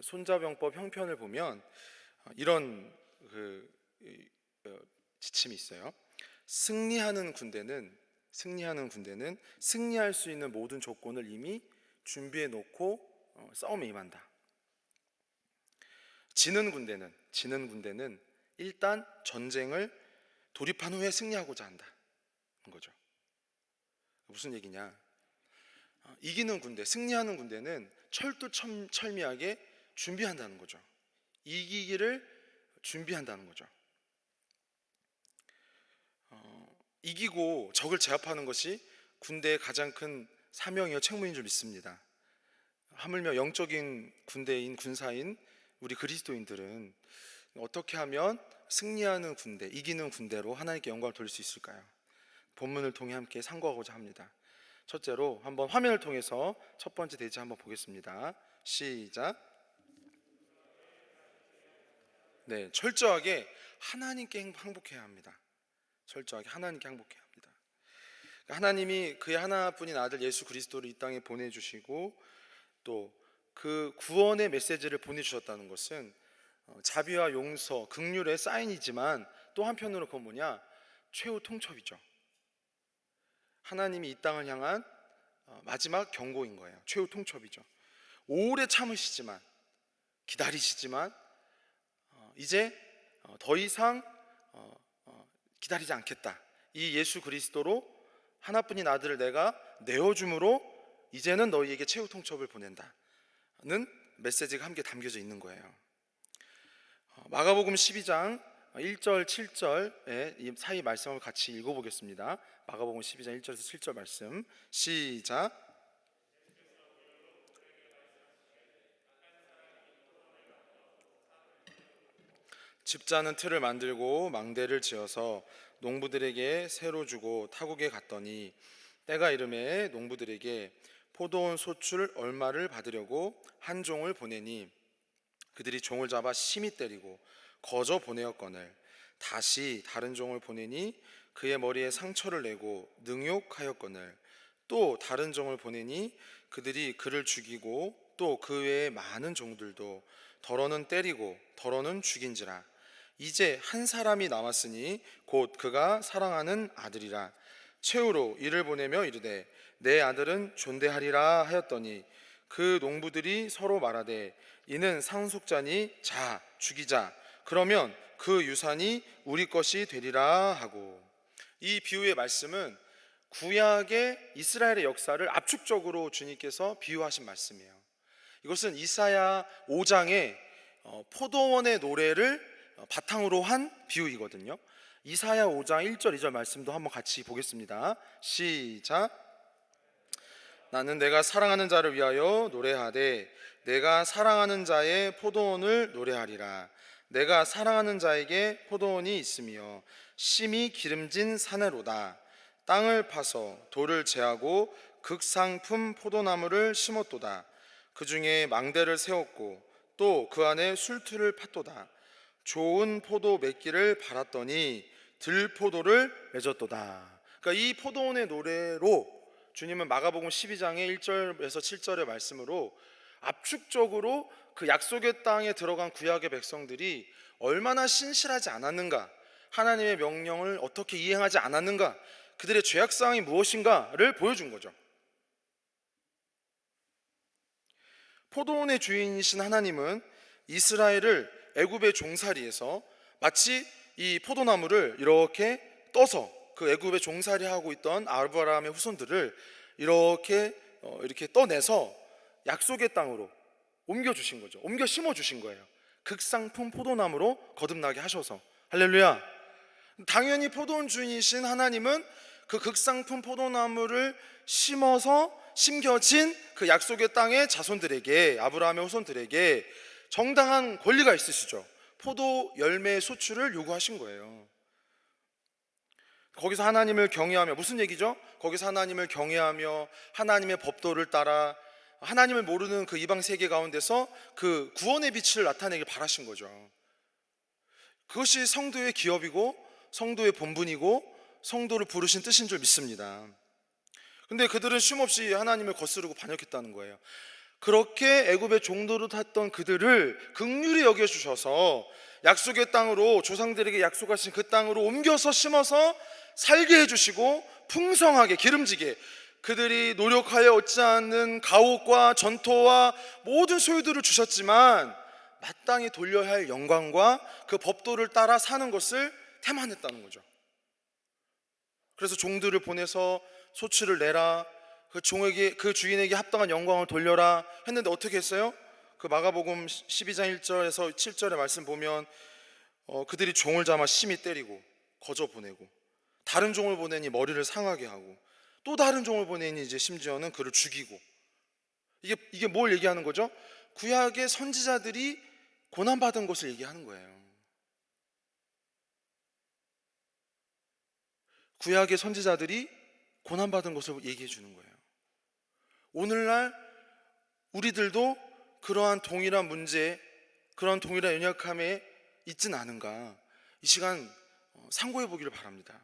손자병법 형편을 보면 이런 지침이 있어요. 승리하는 군대는 승리할 수 있는 모든 조건을 이미 준비해 놓고 싸움에 임한다. 지는 군대는 일단 전쟁을 돌입한 후에 승리하고자 한다는 거죠. 무슨 얘기냐? 이기는 군대, 승리하는 군대는 철두철미하게 준비한다는 거죠. 이기기를 준비한다는 거죠. 이기고 적을 제압하는 것이 군대의 가장 큰 사명이요 책무인 줄 믿습니다. 하물며 영적인 군대인 군사인 우리 그리스도인들은 어떻게 하면 승리하는 군대, 이기는 군대로 하나님께 영광을 돌릴 수 있을까요? 본문을 통해 함께 상고하고자 합니다. 첫째로 한번 화면을 통해서 첫 번째 대지 한번 보겠습니다. 시작. 네, 철저하게 하나님께 항복해야 합니다. 철저하게 하나님께 항복해야 합니다. 하나님이 그의 하나뿐인 아들 예수 그리스도를 이 땅에 보내주시고 또 그 구원의 메시지를 보내주셨다는 것은 자비와 용서, 긍휼의 사인이지만 또 한편으로 그건 뭐냐? 최후 통첩이죠. 하나님이 이 땅을 향한 마지막 경고인 거예요. 최후 통첩이죠. 오래 참으시지만, 기다리시지만 이제 더 이상 기다리지 않겠다. 이 예수 그리스도로 하나뿐인 아들을 내가 내어줌으로 이제는 너희에게 최후 통첩을 보낸다는 메시지가 함께 담겨져 있는 거예요. 마가복음 12장 1절 7절의 이 사이 말씀을 같이 읽어보겠습니다. 마가복음 12장 1절에서 7절 말씀 시작. 집자는 틀을 만들고 망대를 지어서 농부들에게 새로 주고 타국에 갔더니 때가 이르매 농부들에게 포도원 소출 얼마를 받으려고 한 종을 보내니 그들이 종을 잡아 심히 때리고 거저 보내었거늘 다시 다른 종을 보내니 그의 머리에 상처를 내고 능욕하였거늘 또 다른 종을 보내니 그들이 그를 죽이고 또 그 외에 많은 종들도 더러는 때리고 더러는 죽인지라 이제 한 사람이 남았으니 곧 그가 사랑하는 아들이라 최후로 이를 보내며 이르되 내 아들은 존대하리라 하였더니 그 농부들이 서로 말하되 이는 상속자니 자 죽이자 그러면 그 유산이 우리 것이 되리라 하고. 이 비유의 말씀은 구약의 이스라엘의 역사를 압축적으로 주님께서 비유하신 말씀이에요. 이것은 이사야 5장의 포도원의 노래를 바탕으로 한 비유이거든요. 이사야 5장 1절 2절 말씀도 한번 같이 보겠습니다. 시작. 나는 내가 사랑하는 자를 위하여 노래하되 내가 사랑하는 자의 포도원을 노래하리라. 내가 사랑하는 자에게 포도원이 있으며 심히 기름진 사내로다. 땅을 파서 돌을 제하고 극상품 포도나무를 심었도다. 그 중에 망대를 세웠고 또 그 안에 술틀을 팠도다. 좋은 포도 맺기를 바랐더니 들포도를 맺었도다. 그러니까 이 포도원의 노래로 주님은 마가복음 12장의 1절에서 7절의 말씀으로 압축적으로 그 약속의 땅에 들어간 구약의 백성들이 얼마나 신실하지 않았는가, 하나님의 명령을 어떻게 이행하지 않았는가, 그들의 죄악사항이 무엇인가를 보여준 거죠. 포도원의 주인이신 하나님은 이스라엘을 애굽의 종살이에서 마치 이 포도나무를 이렇게 떠서 그 애굽에 종살이하고 있던 아브라함의 후손들을 이렇게 떠내서 약속의 땅으로 옮겨 주신 거죠. 옮겨 심어 주신 거예요. 극상품 포도나무로 거듭나게 하셔서. 할렐루야. 당연히 포도원 주인이신 하나님은 그 극상품 포도나무를 심겨진 그 약속의 땅의 자손들에게, 아브라함의 후손들에게 정당한 권리가 있으시죠. 포도 열매의 소출을 요구하신 거예요. 거기서 하나님을 경외하며, 무슨 얘기죠? 거기서 하나님을 경외하며 하나님의 법도를 따라 하나님을 모르는 그 이방 세계 가운데서 그 구원의 빛을 나타내길 바라신 거죠. 그것이 성도의 기업이고 성도의 본분이고 성도를 부르신 뜻인 줄 믿습니다. 근데 그들은 쉼없이 하나님을 거스르고 반역했다는 거예요. 그렇게 애굽의 종도로 탔던 그들을 긍휼히 여겨 주셔서 약속의 땅으로, 조상들에게 약속하신 그 땅으로 옮겨서 심어서 살게 해주시고 풍성하게 기름지게, 그들이 노력하여 얻지 않는 가옥과 전토와 모든 소유들을 주셨지만 마땅히 돌려야 할 영광과 그 법도를 따라 사는 것을 태만했다는 거죠. 그래서 종들을 보내서 소출을 내라, 그 종에게, 그 주인에게 합당한 영광을 돌려라 했는데 어떻게 했어요? 그 마가복음 12장 1절에서 7절의 말씀 보면 그들이 종을 잡아 심히 때리고 거저 보내고, 다른 종을 보내니 머리를 상하게 하고, 또 다른 종을 보내니 이제 심지어는 그를 죽이고. 이게 뭘 얘기하는 거죠? 구약의 선지자들이 고난받은 것을 얘기하는 거예요. 구약의 선지자들이 고난받은 것을 얘기해 주는 거예요. 오늘날 우리들도 그러한 동일한 문제, 그러한 동일한 연약함에 있진 않은가, 이 시간 상고해 보기를 바랍니다.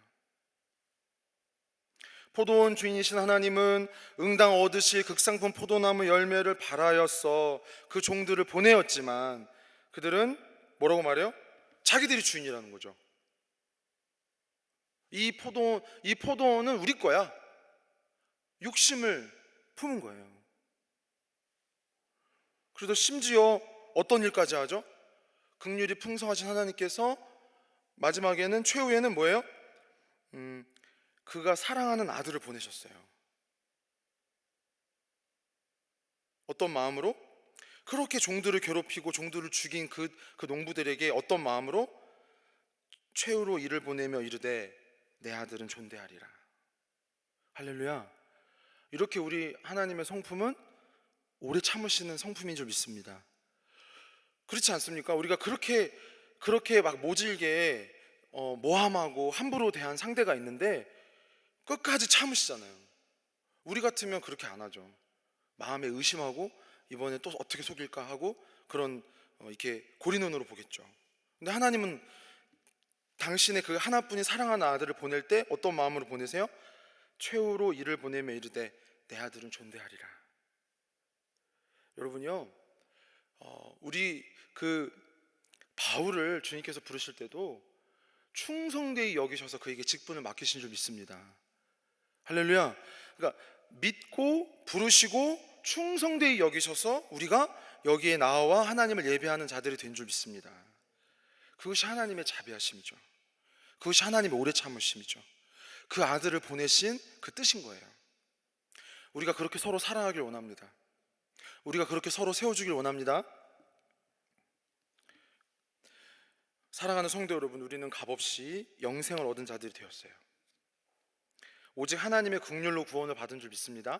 포도원 주인이신 하나님은 응당 얻으실 극상품 포도나무 열매를 바라였어 그 종들을 보내었지만 그들은 뭐라고 말해요? 자기들이 주인이라는 거죠. 이 포도원은 우리 거야. 욕심을 품은 거예요. 그래서 심지어 어떤 일까지 하죠? 긍휼이 풍성하신 하나님께서 마지막에는, 최후에는 뭐예요? 그가 사랑하는 아들을 보내셨어요. 어떤 마음으로? 그렇게 종들을 괴롭히고 종들을 죽인 그 농부들에게 어떤 마음으로? 최후로 이를 보내며 이르되 내 아들은 존대하리라. 할렐루야. 이렇게 우리 하나님의 성품은 오래 참으시는 성품인 줄 믿습니다. 그렇지 않습니까? 우리가 그렇게 막 모질게 모함하고 함부로 대한 상대가 있는데 끝까지 참으시잖아요. 우리 같으면 그렇게 안 하죠. 마음에 의심하고 이번에 또 어떻게 속일까 하고 그런 이렇게 고리눈으로 보겠죠. 근데 하나님은 당신의 그 하나뿐인 사랑하는 아들을 보낼 때 어떤 마음으로 보내세요? 최후로 이를 보내며 이르되 내 아들은 존대하리라. 여러분요, 우리 그 바울을 주님께서 부르실 때도 충성되이 여기셔서 그에게 직분을 맡기신 줄 믿습니다. 할렐루야. 그러니까 믿고 부르시고 충성되이 여기셔서 우리가 여기에 나와 하나님을 예배하는 자들이 된 줄 믿습니다. 그것이 하나님의 자비하심이죠. 그것이 하나님의 오래 참으심이죠. 그 아들을 보내신 그 뜻인 거예요. 우리가 그렇게 서로 사랑하길 원합니다. 우리가 그렇게 서로 세워주길 원합니다. 사랑하는 성도 여러분, 우리는 값없이 영생을 얻은 자들이 되었어요. 오직 하나님의 긍휼로 구원을 받은 줄 믿습니다.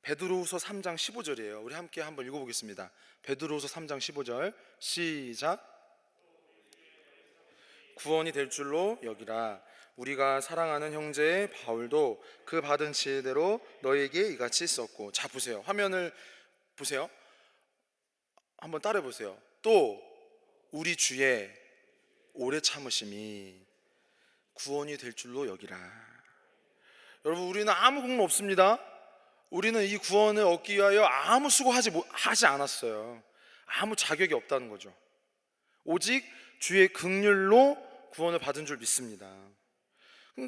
베드로후서 3장 15절이에요. 우리 함께 한번 읽어보겠습니다. 베드로후서 3장 15절 시작. 구원이 될 줄로 여기라. 우리가 사랑하는 형제 바울도 그 받은 지혜대로 너에게 이같이 썼고. 자, 보세요. 화면을 보세요. 한번 따라해 보세요. 또 우리 주의 오래 참으심이 구원이 될 줄로 여기라. 여러분, 우리는 아무 공로 없습니다. 우리는 이 구원을 얻기 위하여 아무 수고하지 않았어요. 아무 자격이 없다는 거죠. 오직 주의 긍휼로 구원을 받은 줄 믿습니다.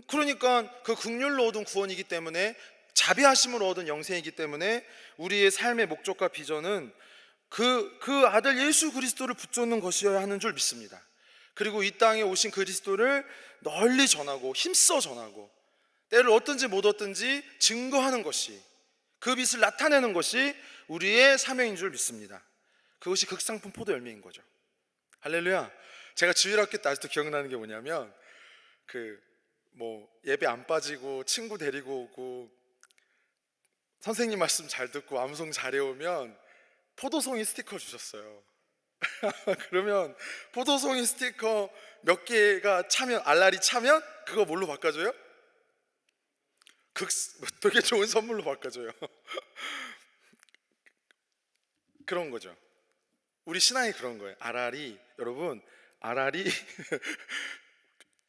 그러니까 그 긍휼로 얻은 구원이기 때문에, 자비하심으로 얻은 영생이기 때문에 우리의 삶의 목적과 비전은 그 아들 예수 그리스도를 붙잡는 것이어야 하는 줄 믿습니다. 그리고 이 땅에 오신 그리스도를 널리 전하고 힘써 전하고 때를 얻든지 못 얻든지 증거하는 것이, 그 빛을 나타내는 것이 우리의 사명인 줄 믿습니다. 그것이 극상품 포도 열매인 거죠. 할렐루야. 제가 주일학교 때 아직도 기억나는 게 뭐냐면 예배 안 빠지고 친구 데리고 오고 선생님 말씀 잘 듣고 암송 잘해오면 포도송이 스티커 주셨어요. 그러면 포도송이 스티커 몇 개가 차면, 알알이 차면 그거 뭘로 바꿔줘요? 되게 좋은 선물로 바꿔줘요. 그런 거죠. 우리 신앙이 그런 거예요. 여러분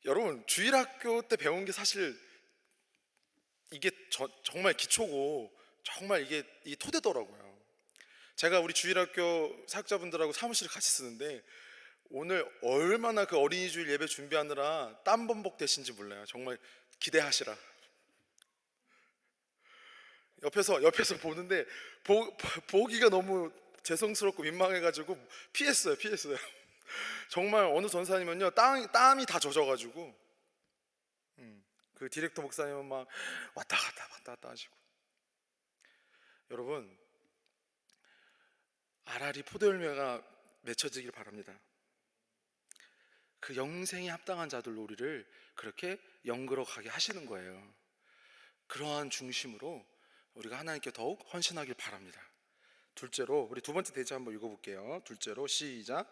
여러분 주일학교 때 배운 게 사실 이게 정말 기초고 정말 이게 토대더라고요. 제가 우리 주일학교 사역자분들하고 사무실을 같이 쓰는데 오늘 얼마나 그 어린이 주일 예배 준비하느라 땀범벅 되신지 몰라요. 정말 기대하시라. 옆에서 보는데 보기가 너무 죄송스럽고 민망해가지고 피했어요. 정말 어느 전사님은요 땀이 다 젖어가지고 그 디렉터 목사님은 막 왔다 갔다 하시고. 여러분, 아라리 포도열매가 맺혀지길 바랍니다. 그 영생에 합당한 자들로 우리를 그렇게 연결어 가게 하시는 거예요. 그러한 중심으로 우리가 하나님께 더욱 헌신하길 바랍니다. 둘째로, 우리 두 번째 대지 한번 읽어볼게요. 둘째로, 시작.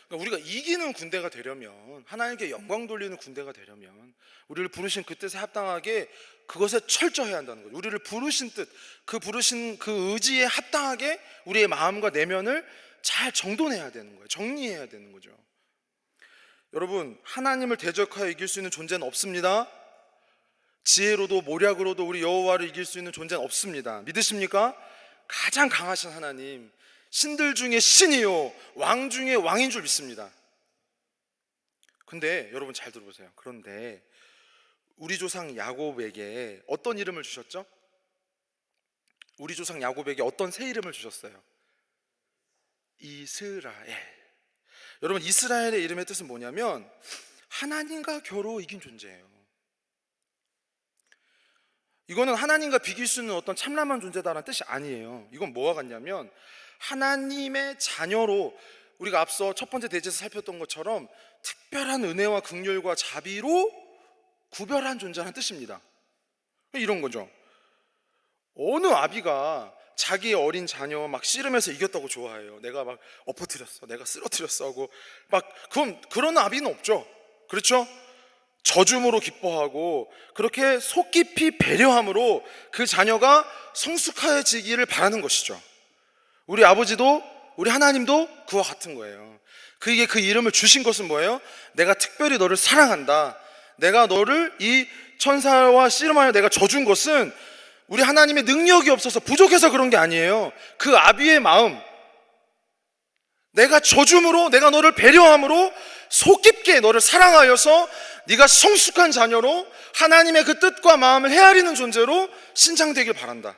그러니까 우리가 이기는 군대가 되려면, 하나님께 영광 돌리는 군대가 되려면 우리를 부르신 그 뜻에 합당하게 그것에 철저해야 한다는 거죠. 우리를 부르신 뜻, 그 부르신 그 의지에 합당하게 우리의 마음과 내면을 잘 정돈해야 되는 거예요. 정리해야 되는 거죠. 여러분, 하나님을 대적하여 이길 수 있는 존재는 없습니다. 지혜로도 모략으로도 우리 여호와를 이길 수 있는 존재는 없습니다. 믿으십니까? 가장 강하신 하나님, 신들 중에 신이요 왕 중에 왕인 줄 믿습니다. 근데 여러분 잘 들어보세요. 그런데 우리 조상 야곱에게 어떤 이름을 주셨죠? 우리 조상 야곱에게 어떤 새 이름을 주셨어요? 이스라엘. 여러분, 이스라엘의 이름의 뜻은 뭐냐면 하나님과 겨루 이긴 존재예요. 이거는 하나님과 비길 수 있는 어떤 참람한 존재다라는 뜻이 아니에요. 이건 뭐와 같냐면 하나님의 자녀로, 우리가 앞서 첫 번째 대지에서 살폈던 것처럼 특별한 은혜와 긍휼과 자비로 구별한 존재라는 뜻입니다. 이런 거죠. 어느 아비가 자기의 어린 자녀 막 씨름해서 이겼다고 좋아해요? 내가 막 엎어뜨렸어, 내가 쓰러뜨렸어 하고 막 그런 아비는 없죠. 그렇죠? 젖음으로 기뻐하고 그렇게 속 깊이 배려함으로 그 자녀가 성숙해지기를 바라는 것이죠. 우리 아버지도, 우리 하나님도 그와 같은 거예요. 그에게 그 이름을 주신 것은 뭐예요? 내가 특별히 너를 사랑한다. 내가 너를 이 천사와 씨름하여 내가 져준 것은 우리 하나님의 능력이 없어서 부족해서 그런 게 아니에요. 그 아비의 마음, 내가 져줌으로, 내가 너를 배려함으로 속 깊게 너를 사랑하여서 네가 성숙한 자녀로 하나님의 그 뜻과 마음을 헤아리는 존재로 신장되길 바란다.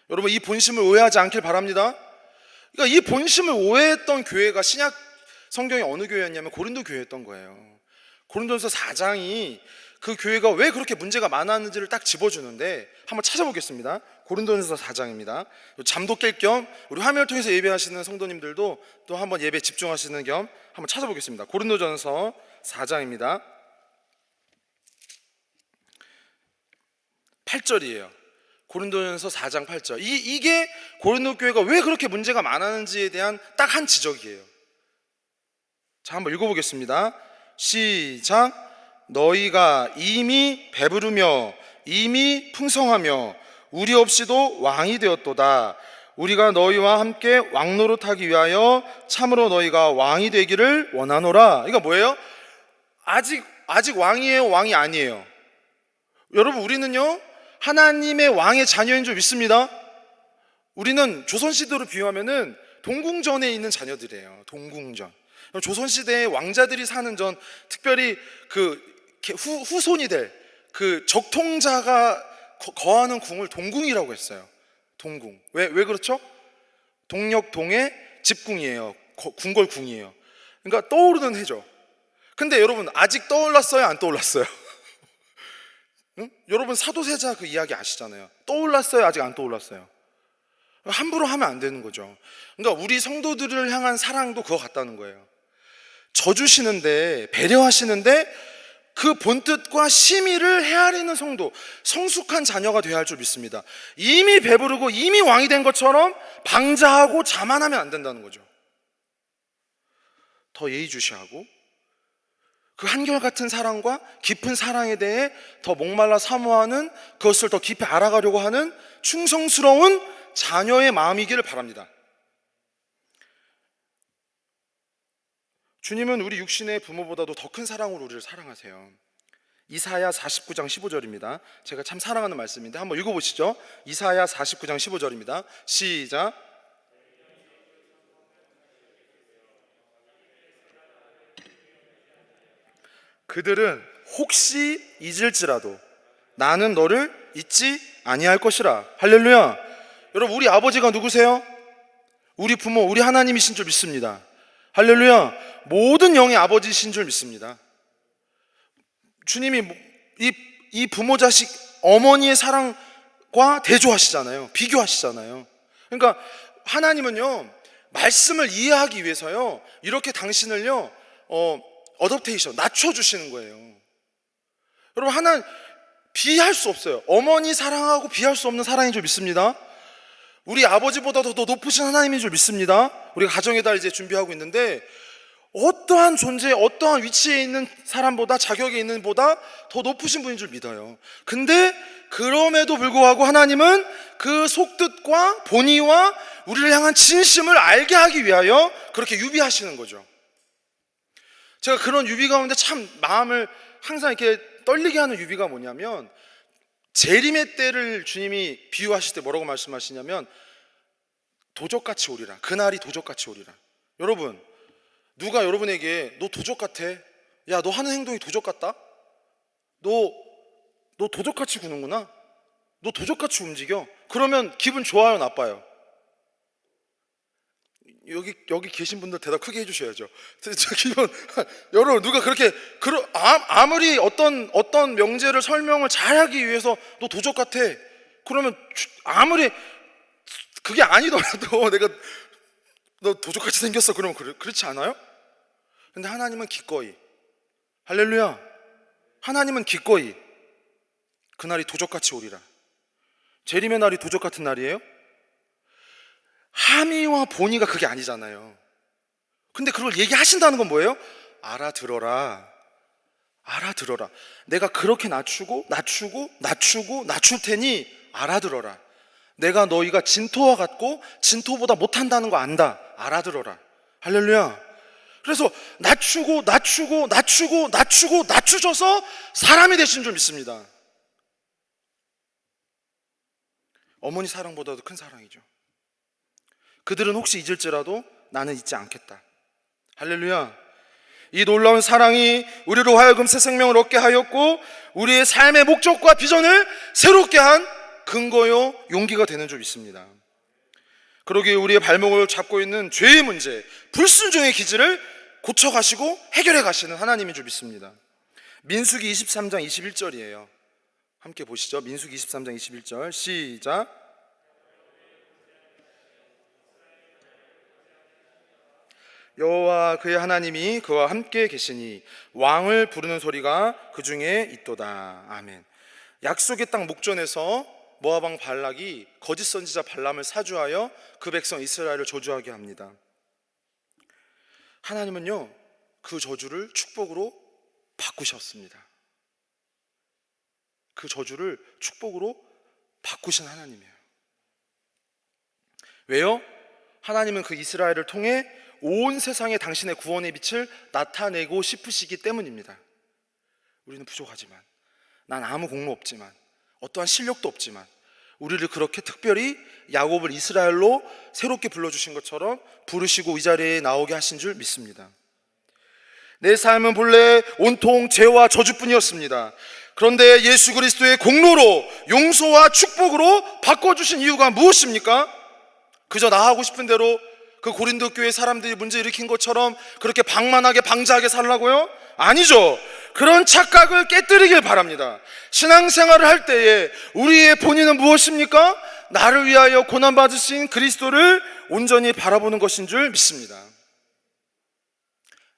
여러분, 이 본심을 오해하지 않길 바랍니다. 그러니까 이 본심을 오해했던 교회가 신약 성경의 어느 교회였냐면 고린도 교회였던 거예요. 고린도전서 4장이 그 교회가 왜 그렇게 문제가 많았는지를 딱 집어주는데 한번 찾아보겠습니다. 고린도전서 4장입니다. 잠도 깰 겸 우리 화면을 통해서 예배하시는 성도님들도 또 한번 예배에 집중하시는 겸 한번 찾아보겠습니다. 고린도전서 4장입니다. 8절이에요. 고린도전서 4장 8절. 이게 고린도 교회가 왜 그렇게 문제가 많았는지에 대한 딱 한 지적이에요. 자, 한번 읽어보겠습니다. 시작. 너희가 이미 배부르며 이미 풍성하며 우리 없이도 왕이 되었도다. 우리가 너희와 함께 왕노릇하기 위하여 참으로 너희가 왕이 되기를 원하노라. 이거 뭐예요? 아직 왕이에요, 왕이 아니에요? 여러분, 우리는요 하나님의 왕의 자녀인 줄 믿습니다. 우리는 조선시대로 비유하면은 동궁전에 있는 자녀들이에요. 동궁전. 조선시대의 왕자들이 사는 전, 특별히 그 후손이 될 그 적통자가 거하는 궁을 동궁이라고 했어요. 동궁. 왜 그렇죠? 동력동의 집궁이에요. 궁궐궁이에요. 그러니까 떠오르는 해죠. 근데 여러분, 아직 떠올랐어요, 안 떠올랐어요? 응? 여러분, 사도세자 그 이야기 아시잖아요. 떠올랐어요, 아직 안 떠올랐어요? 함부로 하면 안 되는 거죠. 그러니까 우리 성도들을 향한 사랑도 그거 같다는 거예요. 져주시는데, 배려하시는데 그 본뜻과 심의를 헤아리는 성도, 성숙한 자녀가 되어야 할 줄 믿습니다. 이미 배부르고 이미 왕이 된 것처럼 방자하고 자만하면 안 된다는 거죠. 더 예의주시하고 그 한결같은 사랑과 깊은 사랑에 대해 더 목말라 사모하는, 그것을 더 깊이 알아가려고 하는 충성스러운 자녀의 마음이기를 바랍니다. 주님은 우리 육신의 부모보다도 더 큰 사랑으로 우리를 사랑하세요. 이사야 49장 15절입니다. 제가 참 사랑하는 말씀인데 한번 읽어보시죠. 이사야 49장 15절입니다. 시작. 그들은 혹시 잊을지라도 나는 너를 잊지 아니할 것이라. 할렐루야. 여러분, 우리 아버지가 누구세요? 우리 부모, 우리 하나님이신 줄 믿습니다. 할렐루야. 모든 영의 아버지이신 줄 믿습니다. 주님이 이 부모 자식 어머니의 사랑과 대조하시잖아요. 비교하시잖아요. 그러니까 하나님은요, 말씀을 이해하기 위해서요, 이렇게 당신을요 어댑테이션, 낮춰주시는 거예요. 여러분, 하나님 비할 수 없어요. 어머니 사랑하고 비할 수 없는 사랑인 줄 믿습니다. 우리 아버지보다도 더 높으신 하나님인 줄 믿습니다. 우리가 가정의 달 이제 준비하고 있는데, 어떠한 존재, 어떠한 위치에 있는 사람보다, 자격에 있는 보다 더 높으신 분인 줄 믿어요. 근데 그럼에도 불구하고 하나님은 그 속뜻과 본의와 우리를 향한 진심을 알게 하기 위하여 그렇게 유비하시는 거죠. 제가 그런 유비 가운데 참 마음을 항상 이렇게 떨리게 하는 유비가 뭐냐면, 재림의 때를 주님이 비유하실 때 뭐라고 말씀하시냐면, 도적같이 오리라. 그날이 도적같이 오리라. 여러분, 누가 여러분에게 너 도적 같아, 야 너 하는 행동이 도적 같다, 너 도적같이 구는구나, 너 도적같이 움직여, 그러면 기분 좋아요, 나빠요? 여기 계신 분들 대답 크게 해주셔야죠. 기분 여러분, 누가 그렇게 아무리 어떤 명제를 설명을 잘하기 위해서 너 도적 같아, 그러면 아무리 그게 아니더라도 내가 너 도적같이 생겼어, 그러면 그렇지 않아요? 근데 하나님은 기꺼이, 할렐루야, 하나님은 기꺼이 그날이 도적같이 오리라. 재림의 날이 도적 같은 날이에요? 함의와 본의가 그게 아니잖아요. 근데 그걸 얘기하신다는 건 뭐예요? 알아들어라. 내가 그렇게 낮출 테니 알아들어라. 내가 너희가 진토와 같고 진토보다 못한다는 거 안다. 알아들어라. 할렐루야. 그래서 낮추셔서 사람이 되신 줄 믿습니다. 어머니 사랑보다도 큰 사랑이죠. 그들은 혹시 잊을지라도 나는 잊지 않겠다. 할렐루야. 이 놀라운 사랑이 우리로 하여금 새 생명을 얻게 하였고, 우리의 삶의 목적과 비전을 새롭게 한 근거요 용기가 되는 줄 믿습니다. 그러기에 우리의 발목을 잡고 있는 죄의 문제, 불순종의 기질을 고쳐가시고 해결해 가시는 하나님인 줄 믿습니다. 민수기 23장 21절이에요. 함께 보시죠. 민수기 23장 21절 시작. 여호와 그의 하나님이 그와 함께 계시니 왕을 부르는 소리가 그 중에 있도다. 아멘. 약속의 땅 목전에서 모압 왕 발락이 거짓 선지자 발람을 사주하여 그 백성 이스라엘을 저주하게 합니다. 하나님은요, 그 저주를 축복으로 바꾸셨습니다. 그 저주를 축복으로 바꾸신 하나님이에요. 왜요? 하나님은 그 이스라엘을 통해 온 세상에 당신의 구원의 빛을 나타내고 싶으시기 때문입니다. 우리는 부족하지만, 난 아무 공로 없지만, 어떠한 실력도 없지만, 우리를 그렇게 특별히 야곱을 이스라엘로 새롭게 불러주신 것처럼 부르시고 이 자리에 나오게 하신 줄 믿습니다. 내 삶은 본래 온통 죄와 저주뿐이었습니다. 그런데 예수 그리스도의 공로로, 용서와 축복으로 바꿔주신 이유가 무엇입니까? 그저 나 하고 싶은 대로 그 고린도 교회 사람들이 문제 일으킨 것처럼 그렇게 방만하게 방자하게 살라고요? 아니죠. 그런 착각을 깨뜨리길 바랍니다. 신앙생활을 할 때에 우리의 본인은 무엇입니까? 나를 위하여 고난받으신 그리스도를 온전히 바라보는 것인 줄 믿습니다.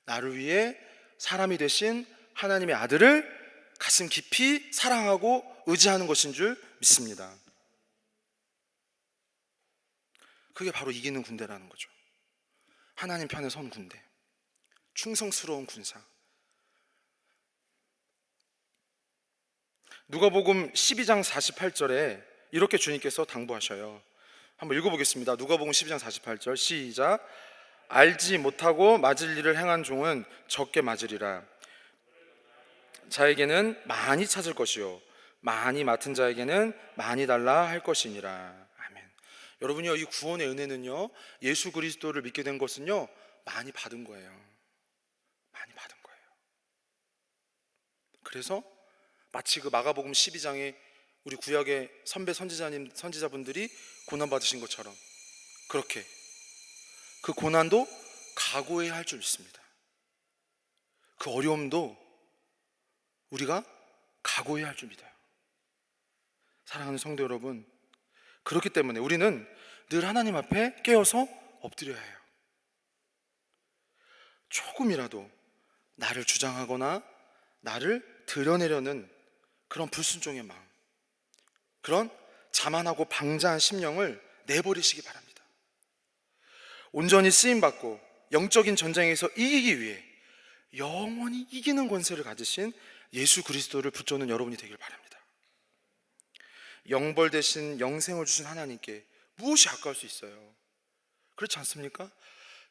나를 위해 사람이 되신 하나님의 아들을 가슴 깊이 사랑하고 의지하는 것인 줄 믿습니다. 그게 바로 이기는 군대라는 거죠. 하나님 편에 선 군대, 충성스러운 군사. 누가복음 12장 48절에 이렇게 주님께서 당부하셔요. 한번 읽어보겠습니다. 누가복음 12장 48절 시작. 알지 못하고 맞을 일을 행한 종은 적게 맞으리라. 자에게는 많이 찾을 것이요 많이 맡은 자에게는 많이 달라 할 것이니라. 아멘. 여러분요, 이 구원의 은혜는요, 예수 그리스도를 믿게 된 것은요, 많이 받은 거예요. 많이 받은 거예요. 그래서 마치 그 마가복음 12장에 우리 구약의 선배 선지자분들이 고난 받으신 것처럼, 그렇게 그 고난도 각오해야 할 줄 믿습니다. 그 어려움도 우리가 각오해야 할 줄 믿어요. 사랑하는 성도 여러분, 그렇기 때문에 우리는 늘 하나님 앞에 깨어서 엎드려야 해요. 조금이라도 나를 주장하거나 나를 드러내려는 그런 불순종의 마음, 그런 자만하고 방자한 심령을 내버리시기 바랍니다. 온전히 쓰임받고 영적인 전쟁에서 이기기 위해 영원히 이기는 권세를 가지신 예수 그리스도를 붙잡는 여러분이 되길 바랍니다. 영벌 대신 영생을 주신 하나님께 무엇이 아까울 수 있어요? 그렇지 않습니까?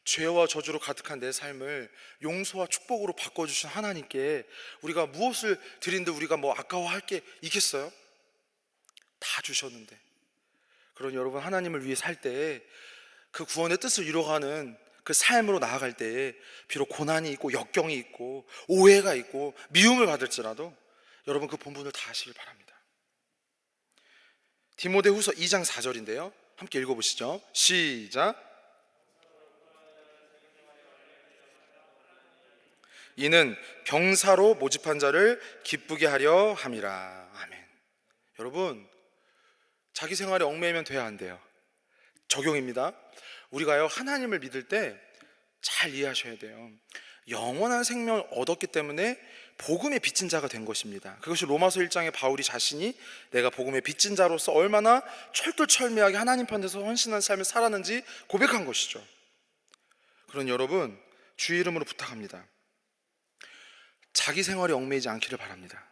죄와 저주로 가득한 내 삶을 용서와 축복으로 바꿔주신 하나님께 우리가 무엇을 드린데 우리가 뭐 아까워할 게 있겠어요? 다 주셨는데. 그런 여러분, 하나님을 위해 살 때 그 구원의 뜻을 이루어가는 그 삶으로 나아갈 때 비록 고난이 있고 역경이 있고 오해가 있고 미움을 받을지라도 여러분 그 본분을 다 하시길 바랍니다. 디모데후서 2장 4절인데요, 함께 읽어보시죠. 시작. 이는 병사로 모집한 자를 기쁘게 하려 함이라. 아멘. 여러분, 자기 생활에 얽매이면 돼야 안 돼요. 적용입니다. 우리가요, 하나님을 믿을 때 잘 이해하셔야 돼요. 영원한 생명을 얻었기 때문에 복음의 빚진 자가 된 것입니다. 그것이 로마서 1장에 바울이 자신이 내가 복음의 빚진 자로서 얼마나 철두철미하게 하나님 편에서 헌신한 삶을 살았는지 고백한 것이죠. 그런 여러분, 주의 이름으로 부탁합니다. 자기 생활에 얽매이지 않기를 바랍니다.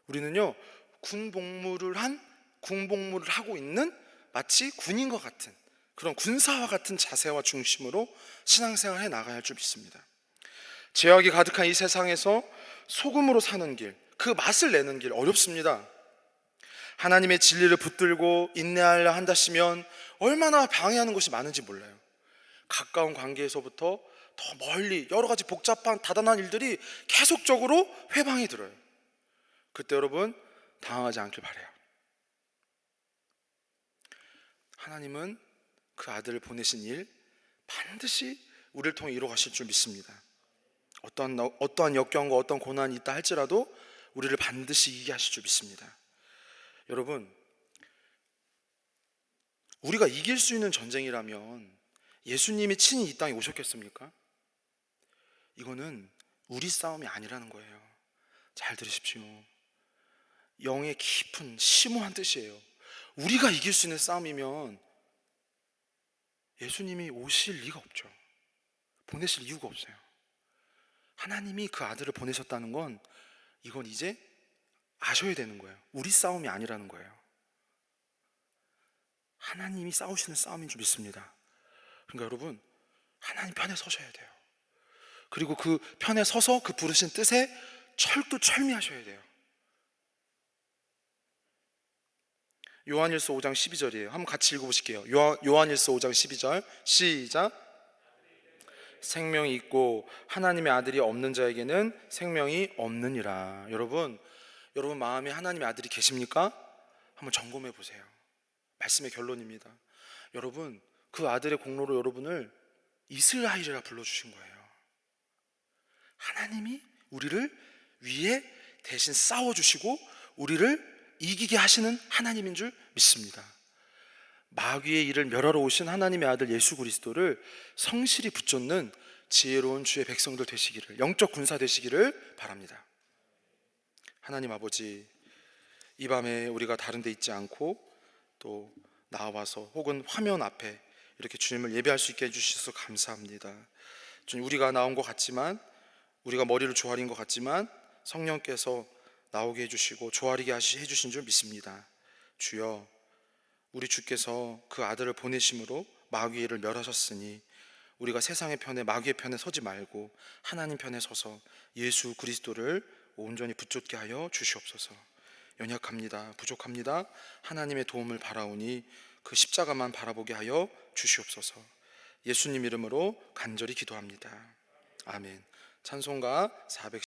우리는요, 군복무를 하고 있는 마치 군인과 같은 그런 군사와 같은 자세와 중심으로 신앙생활을 해 나가야 할 줄 믿습니다. 죄악이 가득한 이 세상에서 소금으로 사는 길, 그 맛을 내는 길 어렵습니다. 하나님의 진리를 붙들고 인내하려 한다시면 얼마나 방해하는 것이 많은지 몰라요. 가까운 관계에서부터 더 멀리 여러 가지 복잡한 다단한 일들이 계속적으로 회방이 들어요. 그때 여러분 당황하지 않길 바라요. 하나님은 그 아들을 보내신 일 반드시 우리를 통해 이루어 가실 줄 믿습니다. 어떠한 역경과 어떤 고난이 있다 할지라도 우리를 반드시 이기게 하실 줄 믿습니다. 여러분, 우리가 이길 수 있는 전쟁이라면 예수님이 친히 이 땅에 오셨겠습니까? 이거는 우리 싸움이 아니라는 거예요. 잘 들으십시오. 영의 깊은 심오한 뜻이에요. 우리가 이길 수 있는 싸움이면 예수님이 오실 리가 없죠. 보내실 이유가 없어요. 하나님이 그 아들을 보내셨다는 건 이건 이제 아셔야 되는 거예요. 우리 싸움이 아니라는 거예요. 하나님이 싸우시는 싸움인 줄 믿습니다. 그러니까 여러분, 하나님 편에 서셔야 돼요. 그리고 그 편에 서서 그 부르신 뜻에 철두철미하셔야 돼요. 요한일서 5장 12절이에요. 한번 같이 읽어보실게요. 요한일서 5장 12절 시작. 생명이 있고 하나님의 아들이 없는 자에게는 생명이 없느니라. 여러분 마음에 하나님의 아들이 계십니까? 한번 점검해 보세요. 말씀의 결론입니다. 여러분, 그 아들의 공로로 여러분을 이스라엘이라 불러주신 거예요. 하나님이 우리를 위해 대신 싸워주시고 우리를 이기게 하시는 하나님인 줄 믿습니다. 마귀의 일을 멸하러 오신 하나님의 아들 예수 그리스도를 성실히 붙잡는 지혜로운 주의 백성들 되시기를, 영적 군사 되시기를 바랍니다. 하나님 아버지, 이 밤에 우리가 다른 데 있지 않고 또 나와서 혹은 화면 앞에 이렇게 주님을 예배할 수 있게 해주셔서 감사합니다. 주님, 우리가 나온 것 같지만, 우리가 머리를 조아린 것 같지만 성령께서 나오게 해주시고 조아리게 해주신 줄 믿습니다. 주여, 우리 주께서 그 아들을 보내심으로 마귀의 일을 멸하셨으니 우리가 세상의 편에, 마귀의 편에 서지 말고 하나님 편에 서서 예수 그리스도를 온전히 붙잡게 하여 주시옵소서. 연약합니다. 부족합니다. 하나님의 도움을 바라오니 그 십자가만 바라보게 하여 주시옵소서. 예수님 이름으로 간절히 기도합니다. 아멘. 찬송가 400